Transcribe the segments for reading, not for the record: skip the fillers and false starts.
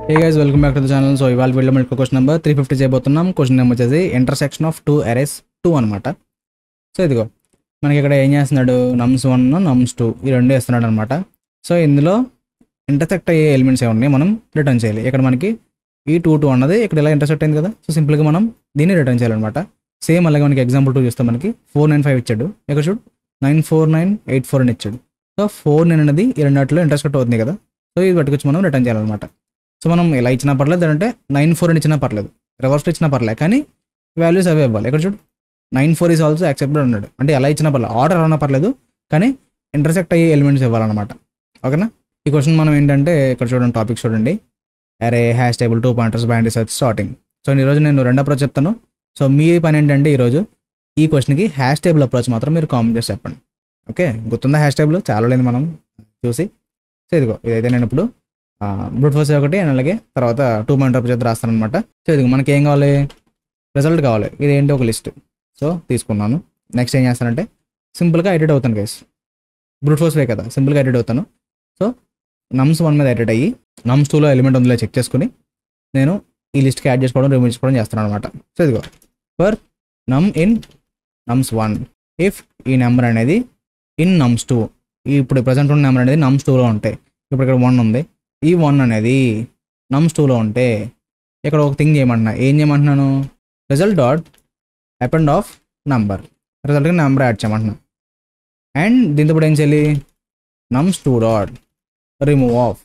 Hey guys, welcome back to the channel. So ఇవాళ వీడియోలో మనకి క్వశ్చన్ నెంబర్ 350 చేయబోతున్నాం. క్వశ్చన్ నెంబర్ వచ్చేసి ఇంటర్సెక్షన్ ఆఫ్ టూ అరేస్ 2 అనమాట. సో ఇదిగో మనకి ఇక్కడ ఏం చేస్తున్నాడు, నమ్స్ 1 నమ్స్ 2 ఈ రెండు వేస్తున్నాడు అనమాట. సో ఇందులో ఇంటర్సెక్ట్ అయ్యే ఎలిమెంట్స్ ఏమన్నాయి మనం రిటర్న్ చేయాలి. ఇక్కడ మనకి ఈ 2 అన్నది ఇక్కడ ఇలా ఇంటర్సెక్ట్ అయింది కదా. సో సింపుల్గా మనం దీన్ని రిటర్న్ చేయాలన్నమాట. సేమ్ అలాగే మనకి ఎగ్జాంపుల్ 2 చూస్తే మనకి 495 ఇచ్చాడు. ఇక్కడ చూడు 94984 అని ఇచ్చాడు. సో 49 అనేది ఈ రెండిట్లో ఇంటర్సెక్ట్ అవుతుంది కదా. సో ఇది పట్టుకొచ్చి మనం రిటర్న్ చేయాలన్నమాట. సో మనం ఇలా ఇచ్చినా పర్లేదు, అంటే 94 అని ఇచ్చినా పర్లేదు, రివర్స్లో ఇచ్చినా పర్లేదు, కానీ వాల్యూస్ అవే ఇవ్వాలి. ఇక్కడ చూడు 94 ఈజ్ ఆల్సో యాక్సెప్టెడ్ అన్నాడు. అంటే ఎలా ఇచ్చినా పర్లేదు, ఆర్డర్ అన్నా పర్లేదు, కానీ ఇంటర్సెక్ట్ అయ్యే ఎలిమెంట్స్ ఇవ్వాలన్నమాట. ఓకేనా. ఈ క్వశ్చన్ మనం ఏంటంటే ఇక్కడ చూడండి, టాపిక్ చూడండి, అరే hash table 2 pointers bind research starting. So ఈరోజు నేను రెండో అప్రోచ్ చెప్తాను. సో మీ పని ఏంటంటే ఈరోజు ఈ క్వశ్చన్కి హ్యాష్ టేబుల్ అప్రోచ్ మాత్రం మీరు కామెంట్ చేసి చెప్పండి. ఓకే, గుర్తుందా హ్యాష్ టేబుల్? చాలా లేదు మనం చూసి. సో ఇదిగో ఇదైతే నేను ఇప్పుడు బ్రూట్ ఫోర్స్ ఒకటి అండ్ అలాగే తర్వాత 2 పాయింట్ అప్రోచ్ రాస్తాను అనమాట. సో ఇది మనకి ఏం కావాలి, రిజల్ట్ కావాలి. ఇది ఏంటి, ఒక లిస్ట్. సో తీసుకున్నాను. నెక్స్ట్ ఏం చేస్తానంటే సింపుల్గా ఎడిట్ అవుతాను గైస్. బ్రూట్ ఫోర్స్ వే కదా, సింపుల్గా ఎడిట్ అవుతాను. సో నమ్స్ 1 మీద ఎడిట్ అయ్యి నమ్స్ 2లో ఎలిమెంట్ ఉందిలే చెక్ చేసుకుని నేను ఈ లిస్ట్కి యాడ్ చేసుకోవడం, రిమూవ్ చేసుకోవడం చేస్తాను అనమాట. సో ఇదిగో ఫర్ నమ్ ఇన్ నమ్స్ 1 ఇఫ్ ఈ నెంబర్ అనేది ఇన్ నమ్స్ 2, ఇప్పుడు ప్రజెంట్ ఉన్న నెంబర్ అనేది నమ్స్ 2లో ఉంటాయి. ఇప్పుడు ఇక్కడ 1 ఉంది, ఈ 1 అనేది నమ్స్ 2లో ఉంటే ఇక్కడ ఒక థింగ్ చేయమంటున్నా. ఏం చేయమంటున్నాను, result dot append of number, రిజల్ట్కి నెంబర్ యాడ్ చేయమంటున్నా. అండ్ దీంతో కూడా ఏం చేయాలి, nums 2 dot remove of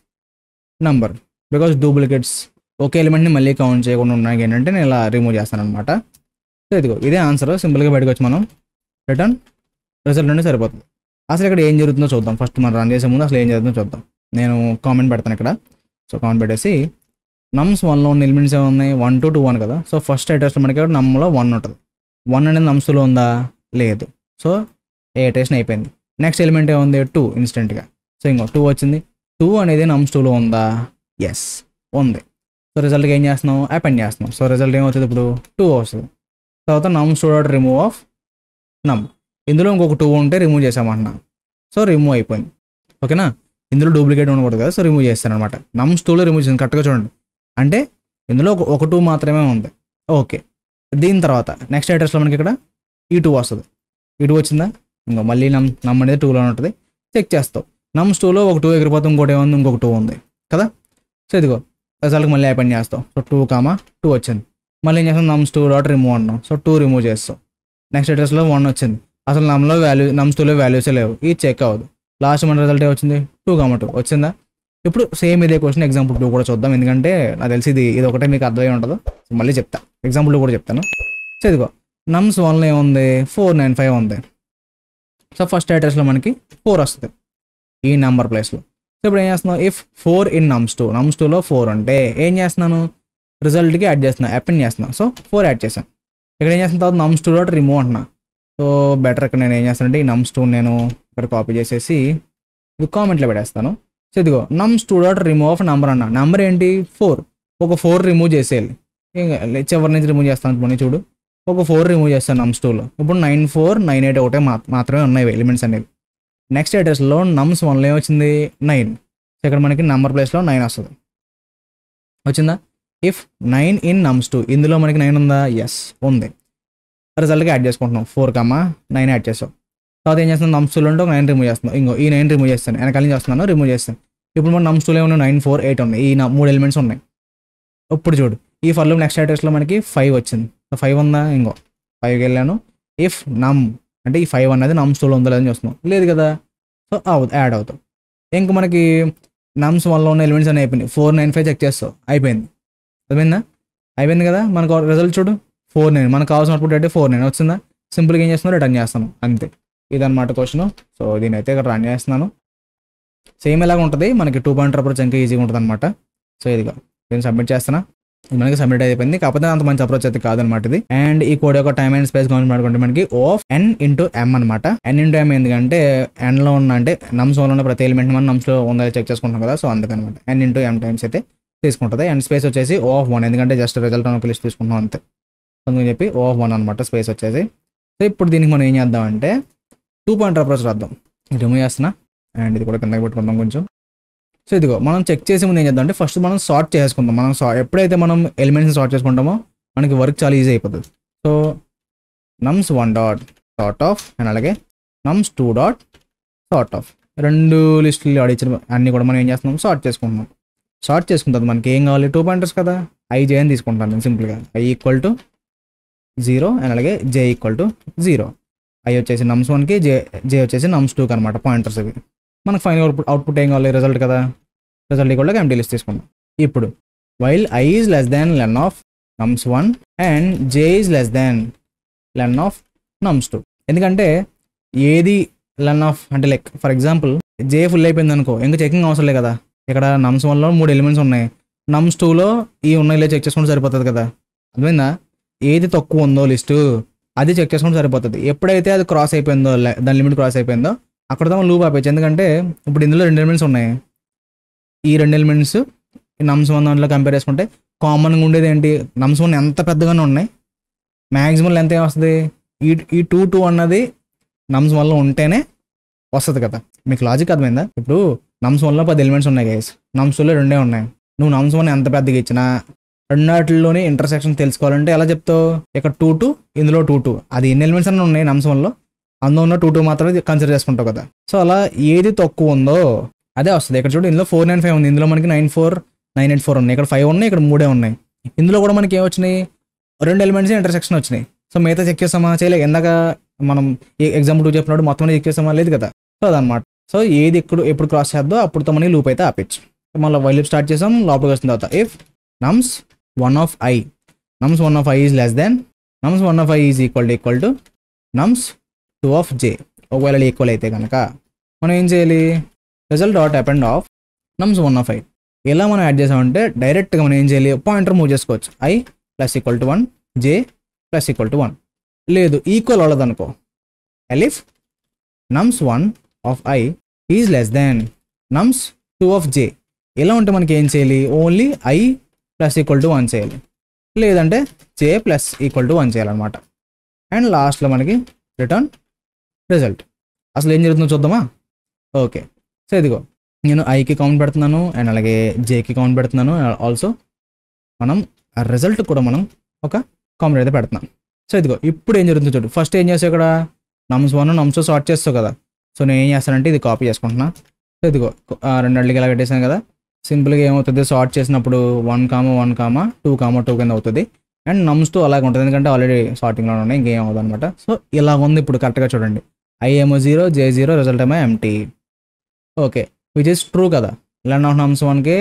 number, because duplicates ఒకే ఎలిమెంట్ని మళ్ళీ కౌంట్ చేయకుండా ఉన్నాయి ఏంటంటే నేను ఇలా రిమూవ్ చేస్తాను అనమాట. సో ఇదిగో ఇదే ఆన్సర్. సింపుల్గా బయటకు వచ్చి మనం రిటర్న్ రిజల్ట్ అంటే సరిపోతుంది. అసలు ఇక్కడ ఏం జరుగుతుందో చూద్దాం. ఫస్ట్ మనం రన్ చేసే ముందు అసలు ఏం జరుగుతుందో చూద్దాం. నేను కామెంట్ పెడతాను ఇక్కడ. సో కామెంట్ పెట్టేసి నమ్స్ 1లో ఉన్న ఎలిమెంట్స్ ఏమున్నాయి, 1 to 2 కదా. సో ఫస్ట్ అడ్రస్లో మనకి నమ్లో 1 ఉంటుంది. 1 అనేది నమ్స్ 2లో ఉందా, లేదు. సో ఏ అటేషన్ అయిపోయింది. నెక్స్ట్ ఎలిమెంట్ ఏముంది, 2 ఇన్స్టెంట్గా. సో ఇంకో 2 వచ్చింది. 2 అనేది నమ్స్ 2లో ఉందా, ఎస్ ఉంది. సో రిజల్ట్కి ఏం చేస్తున్నాం, అపెండ్ చేస్తున్నాం. సో రిజల్ట్ ఏమవుతుంది, ఇప్పుడు 2 వస్తుంది. తర్వాత నమ్స్ 2 డాట్ రిమూవ్ ఆఫ్ నమ్, ఇందులో ఇంకొక 2 ఉంటే రిమూవ్ చేసామంటున్నా. సో రిమూవ్ అయిపోయింది. ఓకేనా. ఇందులో డూప్లికేట్ ఉండకూడదు కదా, సో రిమూవ్ చేస్తాను అనమాట. నమ్స్ 2లో రిమూవ్ చేసింది, కరెక్ట్గా చూడండి. అంటే ఇందులో ఒక 2 మాత్రమే ఉంది. ఓకే. దీని తర్వాత నెక్స్ట్ అడ్రస్లో మనకి ఇక్కడ ఈ 2 వస్తుంది. ఈ 2 వచ్చిందా, ఇంకో మళ్ళీ నమ్ అనేది 2లో ఉంటుంది. చెక్ చేస్తావు, నమ్స్ 2లో ఒక 2 ఎగిరిపోతే ఇంకోటి ఏముంది, ఇంకొక 2 ఉంది కదా. సో ఇదిగో రిజల్ట్కి మళ్ళీ అపెండ్ చేస్తావు. సో 2 వచ్చింది. మళ్ళీ ఏం చేస్తాం, నమ్స్ 2 డాట్ రిమూవ్ అన్నాం. సో 2 రిమూవ్ చేస్తావు. నెక్స్ట్ అడ్రస్లో 1 వచ్చింది. అసలు నమ్స్ 2లో వాల్యూసే లేవు, ఇది చెక్ అవ్వదు. లాస్ట్ మన రిజల్ట్ వచ్చింది 2, వచ్చిందా. ఇప్పుడు సేమ్ ఇదే క్వశ్చన్ ఎగ్జాంపుల్ 2 కూడా చూద్దాం. ఎందుకంటే నాకు తెలిసి ఇది ఒకటే మీకు అర్థమై ఉండదు. మళ్ళీ చెప్తా, ఎగ్జాంపుల్ 2 కూడా చెప్తాను. సో ఇదిగో నమ్స్ 1లో ఏముంది, 495 ఉంది. సో ఫస్ట్ అడ్రస్లో మనకి 4 వస్తుంది ఈ నెంబర్ ప్లేస్లో. సో ఇప్పుడు ఏం చేస్తున్నావు, ఇఫ్ 4 ఇన్ నమ్స్ 2, నమ్స్ 2లో 4 అంటే ఏం చేస్తున్నాను, రిజల్ట్కి యాడ్ చేస్తున్నాను, అపెండ్ చేస్తున్నాను. సో 4 యాడ్ చేశాను. ఇక్కడ ఏం చేస్తున్న తర్వాత నమ్స్ 2 డాట్ రిమూవ్ అంటున్నా. సో బెటర్ ఇక్కడ నేను ఏం చేస్తానంటే ఈ నమ్స్ 2 నేను ఇక్కడ కాపీ చేసేసి ఇది కామెంట్లో పెట్టేస్తాను. సో ఇదిగో నమ్స్ 2 డాట్ రిమూవ్ ఆఫ్ నెంబర్ అన్న. నెంబర్ ఏంటి, 4. ఒక 4 రిమూవ్ చేసేయాలి. చివరి నుంచి రిమూవ్ చేస్తాను. పోనీ చూడు, ఒక 4 రిమూవ్ చేస్తాను నమ్స్ 2లో. ఇప్పుడు 9498 ఒకటే మాత్రమే ఉన్నాయి ఎలిమెంట్స్ అనేవి. నెక్స్ట్ అడ్రస్లో నమ్స్ 1లో ఏమొచ్చింది, 9. సో ఇక్కడ మనకి నెంబర్ ప్లేస్లో 9 వస్తుంది. వచ్చిందా. ఇఫ్ 9 ఇన్ నమ్స్ 2, ఇందులో మనకి 9 ఉందా, ఎస్ ఉంది. రిజల్ట్కి యాడ్ చేసుకుంటున్నాం. 4,9 యాడ్ చేస్తాం. తర్వాత ఏం చేస్తున్నాం, నమ్స్ 2లో ఉంటే ఒక 9 రిమూవ్ చేస్తున్నాం. ఇంకో ఈ 9 రిమూవ్ చేస్తాను, వెనకాల నుంచి వస్తున్నాను, రిమూవ్ చేస్తాను. ఇప్పుడు మన నమ్స్ 2లో ఏమన్నా 948 ఉన్నాయి. ఈ 3 ఎలిమెంట్స్ ఉన్నాయి. ఇప్పుడు చూడు, ఈ ఫర్లో నెక్స్ట్ అడ్రస్లో మనకి 5 వచ్చింది. 5 ఉందా, ఇంకో 5కి వెళ్ళాను. ఇఫ్ నమ్ అంటే ఈ 5 అనేది నమ్స్ 2లో ఉందో లేదని చూస్తున్నాం, లేదు కదా. సో యాడ్ అవుతాం. ఇంక మనకి నమ్స్ 1లో ఉన్న ఎలిమెంట్స్ అని అయిపోయినాయి. 495 చెక్ చేస్తావు, అయిపోయింది. అయిపోయింది కదా. మనకు రిజల్ట్ చూడు 49, మనకు కావాల్సిన అవుట్పుట్ అంటే 49 వచ్చిందా. సింపుల్గా ఏం చేస్తున్నాను, రిటర్న్ చేస్తాను, అంతే. ఇదన్నమాట క్వశ్చన్. సో దీని అయితే ఇక్కడ రన్ చేస్తున్నాను. సేమ్ ఎలాగ ఉంటుంది మనకి 2 పాయింట్ అప్రోచ్ ఇంకా ఈజీగా ఉంటుంది అనమాట. సో ఇదిగా నేను సబ్మిట్ చేస్తున్నా. ఇది మనకి సబ్మిట్ అయిపోయింది. కాకపోతే అంత మంచి అప్రోచ్ అయితే కాదనమాట ఇది. అండ్ ఈ కోడ్ యొక్క టైమ్ అండ్ స్పేస్ కౌంట్ మాట్లాడుకుంటే మనకి ఆఫ్ n ఇంటూ m అనమాట. n ఇంటూ m ఎందుకంటే nలో ఉన్న అంటే నమ్స్ 1లో ఉన్న ప్రతి ఎలిమెంట్ మనం నమ్స్లో ఉందా చెక్ చేసుకుంటాం కదా. సో అందుకనమాట n ఇంటూ m టైమ్స్ అయితే తీసుకుంటుంది. అండ్ స్పేస్ వచ్చేసి ఆఫ్ 1, ఎందుకంటే జస్ట్ రిజల్ట్ ఒక లిస్ట్ తీసుకుంటాం అంతే. అందుకని చెప్పి ఆఫ్ 1 అనమాట స్పేస్ వచ్చేసి. సో ఇప్పుడు దీనికి మనం ఏం చేద్దామంటే 2 పాయింట్ అప్రోచ్ రాద్దాం. రిమూవ్ చేస్తున్నా. అండ్ ఇది కూడా కిందకి పెట్టుకుందాం కొంచెం. సో ఇదిగో మనం చెక్ చేసే ముందు ఏం చేద్దాం అంటే ఫస్ట్ మనం సార్ట్ చేసుకుందాం. మనం ఎప్పుడైతే మనం ఎలిమెంట్స్ని సార్ట్ చేసుకుంటామో మనకి వర్క్ చాలా ఈజీ అయిపోతుంది. So nums1 dot sort of and అలాగే nums2 డాట్ సార్ట్ ఆఫ్, రెండు లిస్టులు ఆడిచ్చిన అన్నీ కూడా మనం ఏం చేస్తున్నాం, సార్ట్ చేసుకుంటున్నాం. సార్ట్ చేసుకుంటుంది మనకి ఏం కావాలి, 2 పాయింటర్స్ కదా, ఐ జే అని తీసుకుంటాను నేను సింపుల్గా. ఐ ఈక్వల్ టు 0 అండ్ అలాగే జే ఈక్వల్ టు 0. ఐ వచ్చేసి nums1కి, జే వచ్చేసి nums2కి అనమాట పాయింటర్స్ ఇవి. మనకు ఫైనల్ అవుట్పుట్ ఏం కావాలి, రిజల్ట్ కదా, result equal to empty list తీసుకుందాం. ఇప్పుడు while I is less than len of nums1 and J is less than len of nums2. ఎందుకంటే ఏది లెన్ ఆఫ్ అంటే like for example J full అయిపోయింది అనుకో, ఇంకా చెకింగ్ అవసరం లేదు కదా. ఇక్కడ nums1లో 3 ఎలిమెంట్స్ ఉన్నాయి, nums2లో ఈ ఉన్నాయి చెక్ చేసుకుంటే సరిపోతుంది కదా. అర్థమైందా? ఏది తక్కువ ఉందో లిస్టు అది చెక్ చేసుకుంటే సరిపోతుంది. ఎప్పుడైతే అది క్రాస్ అయిపోయిందో, దాని లిమిట్ క్రాస్ అయిపోయిందో అక్కడతో లూప్ ఆపేయచ్చు. ఎందుకంటే ఇప్పుడు ఇందులో 2 ఎలిమెంట్స్ ఉన్నాయి, ఈ 2 ఎలిమెంట్స్ nums1 దాంట్లో కంపేర్ చేసుకుంటే కామన్గా ఉండేది ఏంటి, nums1 ఎంత పెద్దగానే ఉన్నాయి, మ్యాక్సిమం లెంత్ ఏమొస్తుంది, ఈ 2 అన్నది nums1లో ఉంటేనే వస్తుంది కదా. మీకు లాజిక్ అర్థమైందా? ఇప్పుడు nums1లో 10 ఎలిమెంట్స్ ఉన్నాయి గైస్, nums2లో 2 ఉన్నాయి. నువ్వు nums1 ఎంత పెద్దగా ఇచ్చినా రెండాటిలోని ఇంటర్సెక్షన్ తెలుసుకోవాలంటే ఎలా చెప్తావు, ఇక్కడ 2 ఇందులో 2 అది ఎన్ని ఎలిమెంట్స్ అన్నీ ఉన్నాయి nums1లో, అందులో ఉన్న 2 మాత్రమే కన్సిడర్ చేసుకుంటావు కదా. సో అలా ఏది తక్కువ ఉందో అదే వస్తుంది. ఇక్కడ చూడు, ఇందులో 495 ఉంది, ఇందులో మనకి 94, 984 ఉన్నాయి, ఇక్కడ 5 ఉన్నాయి, ఇక్కడ 3 ఉన్నాయి. ఇందులో కూడా మనకి ఏమొచ్చినాయి, 2 ఎలిమెంట్స్ ఇంటర్సెక్షన్ వచ్చినాయి. సో మిగతా చెక్ చేస్తామా, చేయలేదు. ఎందాక మనం ఎగ్జాంపుల్ 2 చెప్పినప్పుడు మొత్తం చెక్ చేస్తామా, లేదు కదా. సో అదనమాట. సో ఏది ఎప్పుడు క్రాస్ చేద్దో అప్పుడు మనకి లూప్ అయితే ఆపచ్చు. మళ్ళీ వైల్ లూప్ స్టార్ట్ చేసాం, లోపలికి వచ్చిన తర్వాత if nums1 of i is less than nums1 of i is equal to nums2 of j. ఒకవేళ ఈక్వల్ అయితే కనుక మనం ఏం చేయాలి, result dot append of nums1 of i. ఎలా మనం యాడ్ చేసామంటే డైరెక్ట్గా మనం ఏం చేయాలి, పాయింటర్ మూవ్ చేసుకోవచ్చు. i plus equal to 1, j plus equal to 1. లేదు ఈక్వల్ అవ్వదు అనుకో, if nums1 of i is less than nums2 of j. ఎలా ఉంటే మనకి ఏం చేయాలి, only i plus equal to 1 చేయాలి, లేదంటే జే ప్లస్ ఈక్వల్ టు 1 చేయాలన్నమాట. అండ్ లాస్ట్లో మనకి రిటర్న్ రిజల్ట్. అసలు ఏం జరుగుతుందో చూద్దామా. ఓకే, సో ఇదిగో నేను ఐకి కౌంట్ పెడుతున్నాను అండ్ అలాగే జేకి కౌంట్ పెడుతున్నాను. ఆల్సో మనం ఆ రిజల్ట్ కూడా మనం ఒక కామెంట్ అయితే పెడుతున్నాం. సో ఇదిగో ఇప్పుడు ఏం జరుగుతుందో చూడు. ఫస్ట్ ఏం చేసావు, ఇక్కడ nums1 nums2 సార్ట్ చేస్తావు కదా. సో నేను ఏం చేస్తానంటే ఇది కాపీ చేసుకుంటున్నా. సో ఇదిగో 2 అడ్లకి ఇలా పెట్టేసాను కదా. సింపుల్గా ఏమవుతుంది, సార్ట్ చేసినప్పుడు 1, 1, 2, 2 కింద అవుతుంది. అండ్ nums2 అలాగే ఉంటుంది, ఎందుకంటే ఆల్రెడీ సార్టింగ్లో ఉన్నాయి, ఇంకేం అవ్వదు అనమాట. సో ఇలా ఉంది. ఇప్పుడు కరెక్ట్గా చూడండి, ఐ ఏమో 0, జే 0, రిజల్ట్ ఏమో empty. Okay, which is true కదా. లెన్ ఆఫ్ nums1కి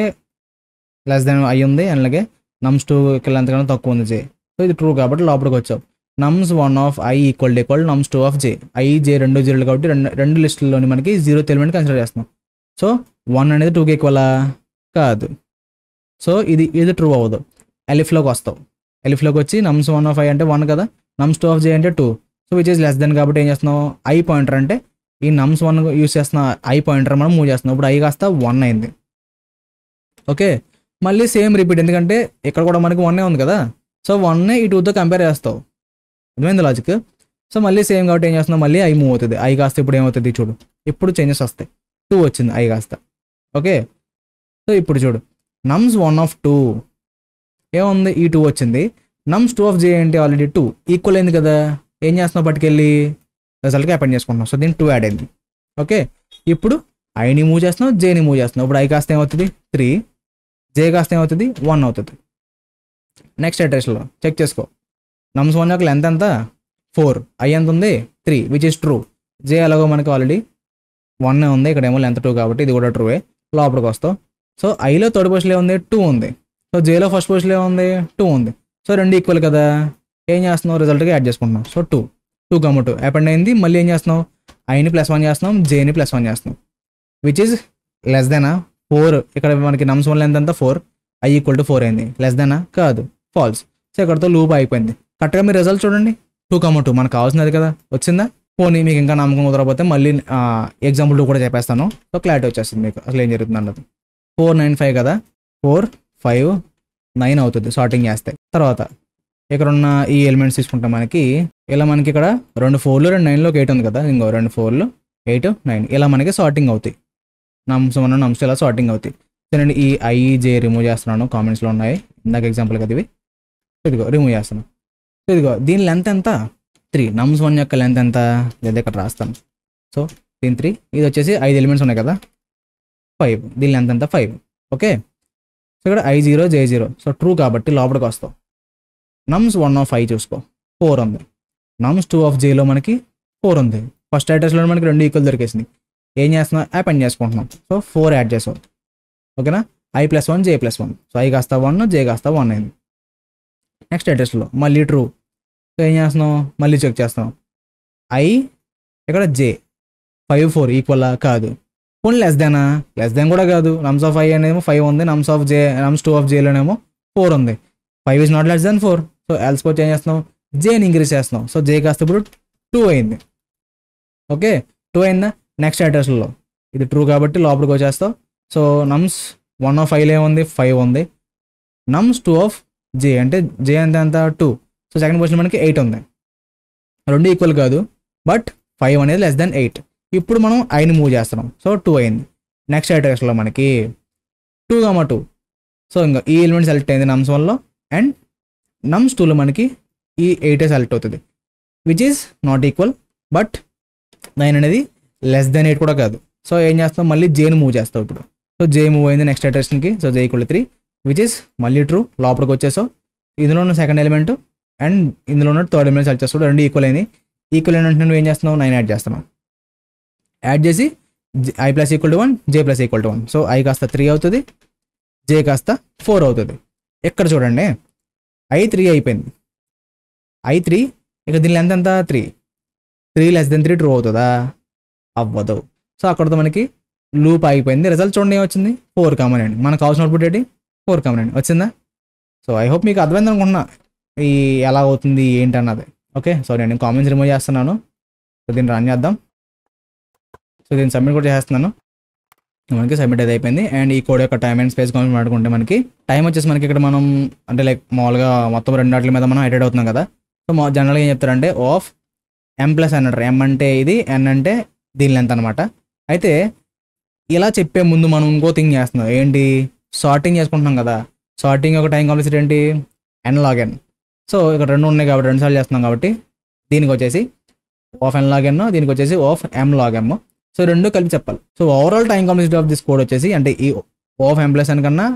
లెస్ దెన్ ఐ ఉంది, అండ్ అలాగే nums2కి లెంత్ కన్నా తక్కువ ఉంది జే. సో ఇది ట్రూ కాబట్టి లోపలికి వచ్చావు. nums1 of i equal nums2 of j. I జే 2 జీరోలు కాబట్టి రెండు లిస్టుల్లోని మనకి 0th ఎలిమెంట్ కన్సిడర్ చేస్తున్నాం. సో 1 అనేది 2కి ఈక్వలా కాదు. సో ఇది ట్రూ అవ్వదు. ఎలిఫ్లోకి వస్తావు. ఎలిఫ్లోకి వచ్చి nums1 of i అంటే 1 కదా, nums2 of j అంటే 2. So which is less than కాబట్టి ఏం చేస్తున్నావు, ఐ పాయింటర్ అంటే ఈ nums1 యూస్ చేస్తున్న ఐ పాయింటర్ మనం మూవ్ చేస్తున్నాం. ఇప్పుడు ఐ కాస్త 1 అయింది. ఓకే, మళ్ళీ సేమ్ రిపీట్, ఎందుకంటే ఇక్కడ కూడా మనకి 1 ఉంది కదా. సో 1 ఈ 2తో కంపేర్ చేస్తావు. అర్థమైంది లాజిక్. సో మళ్ళీ సేమ్ కాబట్టి ఏం చేస్తున్నావు, మళ్ళీ ఐ మూవ్ అవుతుంది. ఐ కాస్త ఇప్పుడు ఏమవుతుంది చూడు, ఇప్పుడు చేంజెస్ వస్తాయి. 2 వచ్చింది ఐ కాస్త. ఓకే, సో ఇప్పుడు చూడు, nums1 of 2 ఏముంది, ఈ 2 వచ్చింది. nums2 of j ఏంటి, ఆల్రెడీ 2 ఈక్వల్ అయింది కదా. ఏం చేస్తున్నావు, పట్టుకెళ్ళి రిజల్ట్కి అపెండ్ చేసుకుంటున్నాం. సో దీన్ని 2 యాడ్ అయింది. ఓకే, ఇప్పుడు ఐని మూవ్ చేస్తున్నావు, జేని మూవ్ చేస్తున్నావు. ఇప్పుడు ఐ కాస్త ఏమవుతుంది 3, జే కాస్త ఏమవుతుంది 1 అవుతుంది. నెక్స్ట్ అడ్రస్లో చెక్ చేసుకో, nums1 యొక్క లెంత్ ఎంత 4, ఐ ఎంత ఉంది 3, విచ్ ఇస్ ట్రూ. జే అలాగో మనకి ఆల్రెడీ 1 ఉంది, ఇక్కడ ఏమో లెంత్ 2 కాబట్టి ఇది కూడా ట్రూవే. లోపలికి వస్తావు. సో ఐలో థర్డ్ పొజిషన్లో ఉంది 2 ఉంది. సో జేలో ఫస్ట్ పొజిషన్లో ఉంది 2 ఉంది. సో 2 ఈక్వల్ కదా. ఏం చేస్తున్నావు, రిజల్ట్కి యాడ్ చేసుకుంటున్నావు. సో 2, 2, అపెండ్ అయింది. మళ్ళీ ఏం చేస్తున్నావు, ఐని +1 చేస్తున్నాం, జేని +1 చేస్తున్నాం. Which is less than 4. ఇక్కడ మనకి nums1 లెంత్ అంతా 4, ఐ ఈక్వల్ టు 4 అయింది. లెస్ దెనా కాదు, ఫాల్స్. సో ఇక్కడతో లూప్ అయిపోయింది. కరెక్ట్గా మీరు రిజల్ట్ చూడండి, 2, మనకు కావాల్సినది కదా, వచ్చిందా. పోనీ మీకు ఇంకా నమ్మకం కుదరకపోతే మళ్ళీ ఎగ్జాంపుల్ 2 కూడా చెప్పేస్తాను. సో క్లారిటీ వచ్చేస్తుంది మీకు అసలు ఏం జరుగుతుంది అన్నది. 495 కదా, 4, 5, 9 అవుతుంది సార్టింగ్ చేస్తే. తర్వాత ఇక్కడ ఉన్న ఈ ఎలిమెంట్స్ తీసుకుంటాం. మనకి ఇలా మనకి ఇక్కడ 2 4లు 2 9లోకి 8 ఉంది కదా. ఇంకో 2 4లు 8 9 ఇలా మనకి సార్టింగ్ అవుతాయి. నమ్స్ 1 నమ్స్ 2 ఇలా సార్టింగ్ అవుతాయి. సో నేను ఈ ఐ జే రిమూవ్ చేస్తున్నాను, కామెంట్స్లో ఉన్నాయి ఇందాక ఎగ్జాంపుల్ కదా ఇవి. ఇదిగో రిమూవ్ చేస్తున్నాను. సో ఇదిగో దీని లెంత్ ఎంత 3, నమ్స్ 1 యొక్క లెంత్ ఎంత లేదా ఇక్కడ రాస్తాను. సో దీని 3, ఇది వచ్చేసి 5 ఎలిమెంట్స్ ఉన్నాయి కదా 5, దీని లెంత్ ఎంత 5. ఓకే, సో ఇక్కడ I0 J0, సో ట్రూ కాబట్టి లోపలికి వస్తాం. నమ్స్ 1 ఆఫ్ I చూసుకో 4 ఉంది, నమ్స్ 2 ఆఫ్ Jలో మనకి 4 ఉంది. ఫస్ట్ అడ్రస్లో మనకి 2 ఈక్వల్ దొరికేసింది. ఏం చేస్తున్నాం, యాప్ పని చేసుకుంటున్నాం. సో 4 యాడ్ చేసాం. ఓకేనా, I+1 J+1, సో I కాస్త 1 J కాస్త 1 అయింది. నెక్స్ట్ అడ్రస్లో మళ్ళీ ట్రూ. సో ఏం చేస్తున్నాం, మళ్ళీ చెక్ చేస్తాం. I ఇక్కడ J 5 4 ఈక్వల్ కాదు, పోనీ లెస్ దాన్ కూడా కాదు. నమ్స్ ఆఫ్ I అనేమో 5 ఉంది, నమ్స్ 2 ఆఫ్ Jలోనేమో 4 ఉంది. 5 is not less than 4. So else పోతే ఏం చేస్తున్నాం, Jని ఇంక్రీజ్ చేస్తున్నాం. సో J కాస్త ఇప్పుడు 2 అయింది. ఓకే, 2 అయిందా. నెక్స్ట్ అడ్రస్లో ఇది ట్రూ కాబట్టి లోపలికి వచ్చేస్తాం. సో నమ్స్ 1 ఆఫ్ Iలో ఏముంది 5 ఉంది, నమ్స్ 2 ఆఫ్ J అంటే J ఎంత 2. సో సెకండ్ పొజిషన్ మనకి 8 ఉంది. 2 ఈక్వల్ కాదు, బట్ 5 అనేది లెస్ దాన్ 8. ఇప్పుడు మనం ఐని మూవ్ చేస్తున్నాం. సో 2 అయింది. నెక్స్ట్ అడ్రస్లో మనకి 2, సో ఇంకా ఈ ఎలిమెంట్ సెలెక్ట్ అయింది నమ్స్ 1లో, అండ్ నమ్స్ 2లో మనకి ఈ 8 సెలెక్ట్ అవుతుంది, which is not equal, but 9 అనేది లెస్ దాన్ 8 కూడా కాదు. సో ఏం చేస్తాం, మళ్ళీ Jని మూవ్ చేస్తాం ఇప్పుడు. సో J మూవ్ అయింది నెక్స్ట్ అడ్రస్కి. సో J = 3, విచ్ ఈస్ మళ్ళీ ట్రూ. లోపలికి వచ్చేసాం. ఇందులో ఉన్న సెకండ్ ఎలిమెంట్ అండ్ ఇందులో ఉన్న థర్డ్ ఎలిమెంట్ సెలెక్ట్ చేస్తాం. 2 ఈక్వల్ అయింది. ఈక్వల్ అయినట్టు నువ్వు ఏం చేస్తున్నావు, 9 యాడ్ చేస్తున్నావు. యాడ్ చేసి I+1 J+1. సో I కాస్త 3 అవుతుంది, J కాస్త 4 అవుతుంది. ఇక్కడ చూడండి, I 3 అయిపోయింది. I 3 ఇక దీని లెంత్ ఎంత 3 లెస్ దెన్ 3 ట్రూ అవుతుందా, అవ్వదు. సో అక్కడతో మనకి లూప్ అయిపోయింది. రిజల్ట్ చూడండి ఏమొచ్చింది, 4 కామన్ అండి. మనకు కావాల్సిన అవుట్పుట్ ఏంటి 4 కామన్ అండి వచ్చిందా. సో ఐ హోప్ మీకు అర్థమైంది అనుకుంటున్నా ఈ ఎలా అవుతుంది ఏంటి అన్నది. ఓకే, సో నేను కామెంట్స్ రిమూవ్ చేస్తున్నాను. సో దీన్ని రన్ చేద్దాం. సో దీన్ని సబ్మిట్ కూడా చేస్తున్నాను. మనకి సబ్మిట్ అయితే అయిపోయింది. అండ్ ఈ కోడ్ యొక్క టైమ్ అండ్ స్పేస్ కామెంట్ మాట్లాడుకుంటే మనకి టైం వచ్చేసి మనకి ఇక్కడ మనం అంటే లైక్ మామూలుగా మొత్తం 2 వాటి మీద మనం ఐటెడ్ అవుతున్నాం కదా. సో జనరల్గా ఏం చెప్తారంటే ఆఫ్ M+N అంటారు. M అంటే ఇది, N అంటే దీని లెంత్ అనమాట. అయితే ఇలా చెప్పే ముందు మనం ఇంకో థింగ్ చేస్తున్నాం, ఏంటి సార్టింగ్ చేసుకుంటున్నాం కదా. సార్టింగ్ యొక్క టైం కాంప్లెక్సిటీ ఏంటి n log n. సో ఇక్కడ 2 ఉన్నాయి కాబట్టి 2 సార్లు చేస్తున్నాం కాబట్టి దీనికి వచ్చేసి ఆఫ్ n log n, దీనికి వచ్చేసి of m log m. So 2 కలిపి చెప్పాలి. So overall time complexity of this code వచ్చేసి అంటే ఈ ఆఫ్ M+N కన్నా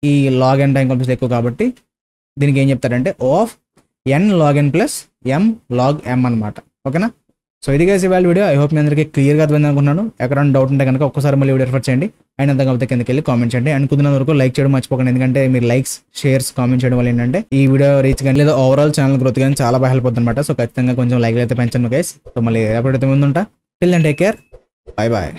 ఈ log n టైం కాంప్లెక్సిటీ ఎక్కువ కాబట్టి దీనికి ఏం చెప్తారంటే of n log n plus m log m అనమాట. ఓకేనా. సో ఇది గైస్ ఇవాళ వీడియో. ఐ హోప్ మీ అందరికీ క్లియర్గా అర్థమైంది అనుకుంటున్నాను. ఎక్కడైనా డౌట్ ఉంటే కనుక ఒక్కసారి మళ్ళీ వీడియో రిఫర్ చేయండి. అండ్ అంత కాబట్టి కిందకి వెళ్ళి కామెంట్ చేయండి. అండ్ కుదిరినంత వరకు లైక్ చేయడం మర్చిపోకండి, ఎందుకంటే మీరు లైక్స్ షేర్స్ కామెంట్ చేయడం వల్ల ఏంటంటే ఈ వీడియో రీచ్ కానీ లేదా ఓవరాల్ ఛానల్ గ్రోత్ కానీ చాలా బాగా హెల్ప్ అవుతుంది అనమాట. సో ఖచ్చితంగా కొంచెం లైక్ అయితే పెంచండి గైస్. సో మళ్ళీ ఎప్పుడైతే ముందు ఉంటా. Till then take care, bye bye.